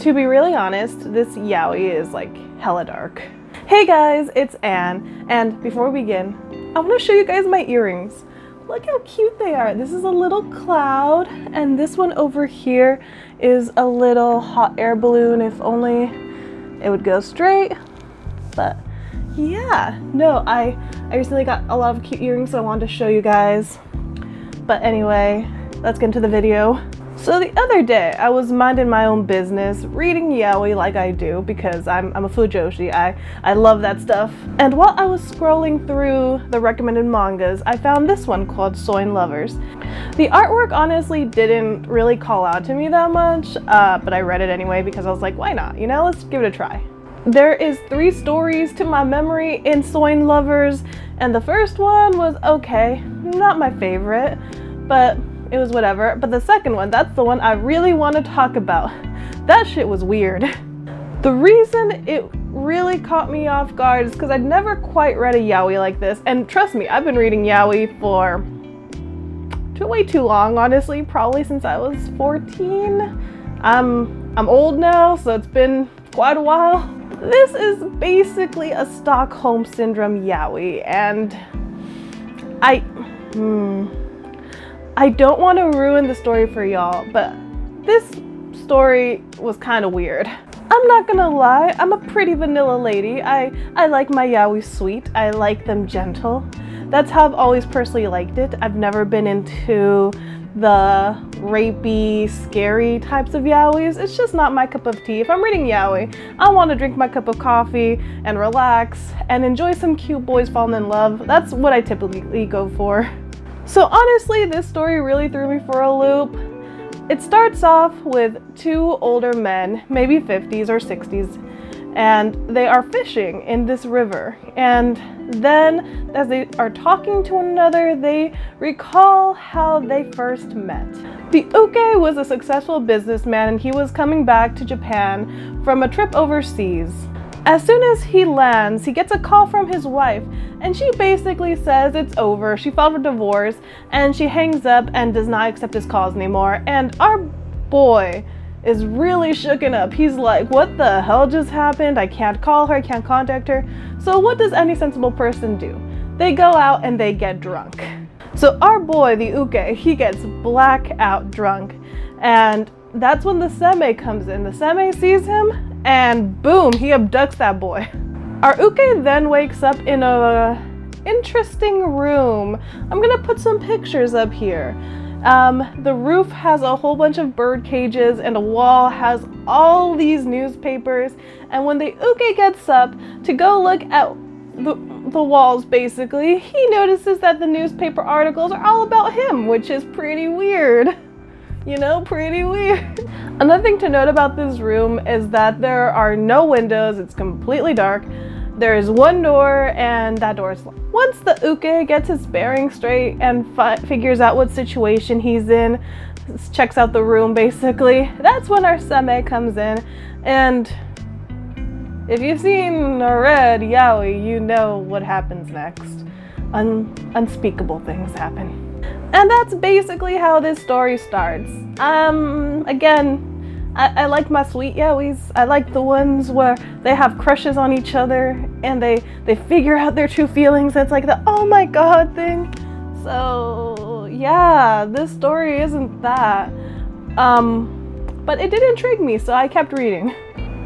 To be really honest, this yaoi is like hella dark. Hey guys, it's Anne, and before we begin, I want to show you guys my earrings. Look how cute they are. This is a little cloud, and this one over here is a little hot air balloon. If only it would go straight. But yeah, no, I recently got a lot of cute earrings, so I wanted to show you guys. But anyway, let's get into the video. So the other day, I was minding my own business, reading yaoi like I do because I'm a fujoshi. I love that stuff. And while I was scrolling through the recommended mangas, I found this one called Soine Lovers. The artwork honestly didn't really call out to me that much, but I read it anyway because I was like, why not? You know, let's give it a try. There is 3 stories to my memory in Soine Lovers, and the first one was okay, not my favorite, but it was whatever. But the second one, that's the one I really want to talk about. That shit was weird. The reason it really caught me off guard is because I'd never quite read a yaoi like this. And trust me, I've been reading yaoi for way too long, honestly, probably since I was 14. I'm old now, so it's been quite a while. This is basically a Stockholm Syndrome yaoi, and I don't want to ruin the story for y'all, but this story was kind of weird. I'm not gonna lie, I'm a pretty vanilla lady. I like my yaoi sweet. I like them gentle. That's how I've always personally liked it. I've never been into the rapey, scary types of yaois. It's just not my cup of tea. If I'm reading yaoi, I want to drink my cup of coffee and relax and enjoy some cute boys falling in love. That's what I typically go for. So honestly, this story really threw me for a loop. It starts off with 2 older men, maybe 50s or 60s, and they are fishing in this river. And then as they are talking to one another, they recall how they first met. The uke was a successful businessman, and he was coming back to Japan from a trip overseas. As soon as he lands, he gets a call from his wife, and she basically says it's over. She filed for divorce, and she hangs up and does not accept his calls anymore. And our boy is really shooken up. He's like, what the hell just happened? I can't call her, I can't contact her. So what does any sensible person do? They go out and they get drunk. So our boy, the uke, he gets blackout drunk, and that's when the seme comes in. The seme sees him, and boom, he abducts that boy. Our uke then wakes up in a interesting room. I'm gonna put some pictures up here. The roof has a whole bunch of bird cages, and a wall has all these newspapers. And when the uke gets up to go look at the walls, basically, he notices that the newspaper articles are all about him, which is pretty weird. You know, pretty weird. Another thing to note about this room is that there are no windows. It's completely dark. There is one door, and that door is locked. Once the uke gets his bearings straight and figures out what situation he's in, checks out the room basically, that's when our seme comes in. And if you've seen or read yaoi, you know what happens next. Unspeakable things happen. And that's basically how this story starts. Again, I like my sweet yaois. I like the ones where they have crushes on each other and they figure out their true feelings. It's like the oh my god thing. So yeah, this story isn't that. But it did intrigue me, so I kept reading.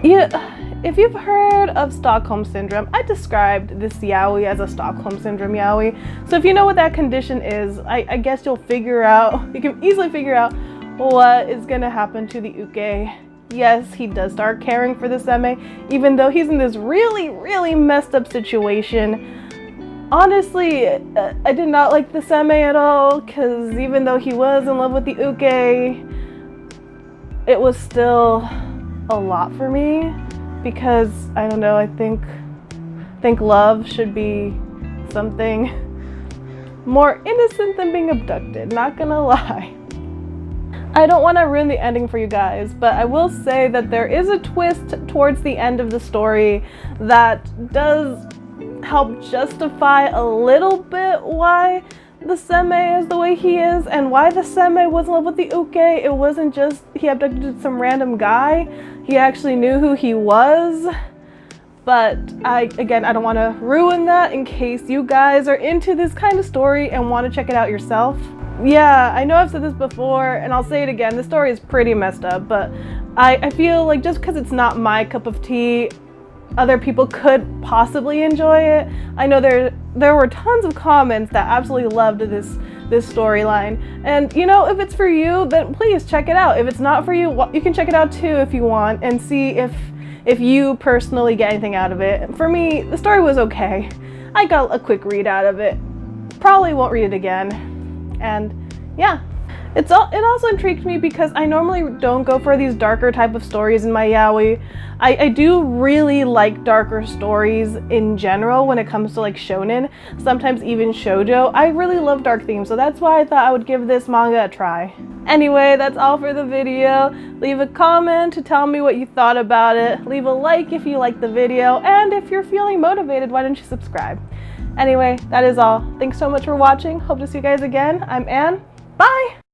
Yeah. If you've heard of Stockholm Syndrome, I described this yaoi as a Stockholm Syndrome yaoi. So if you know what that condition is, I guess you can easily figure out what is going to happen to the uke. Yes, he does start caring for the seme, even though he's in this really, really messed up situation. Honestly, I did not like the seme at all, because even though he was in love with the uke, it was still a lot for me. Because, I don't know, I think love should be something more innocent than being abducted, not gonna lie. I don't want to ruin the ending for you guys, but I will say that there is a twist towards the end of the story that does help justify a little bit why the seme is the way he is and why the seme was in love with the uke. It wasn't just he abducted some random guy. He actually knew who he was. But again, I don't want to ruin that in case you guys are into this kind of story and want to check it out yourself. Yeah, I know I've said this before and I'll say it again. The story is pretty messed up, but I feel like just because it's not my cup of tea, other people could possibly enjoy it. I know there were tons of comments that absolutely loved this storyline. And you know, if it's for you, then please check it out. If it's not for you, you can check it out too if you want and see if you personally get anything out of it. For me, the story was okay. I got a quick read out of it. Probably won't read it again. And yeah, it also intrigued me because I normally don't go for these darker type of stories in my yaoi. I do really like darker stories in general when it comes to like shonen, sometimes even shoujo. I really love dark themes, so that's why I thought I would give this manga a try. Anyway, that's all for the video. Leave a comment to tell me what you thought about it. Leave a like if you liked the video, and if you're feeling motivated, why don't you subscribe? Anyway, that is all. Thanks so much for watching. Hope to see you guys again. I'm Anne. Bye!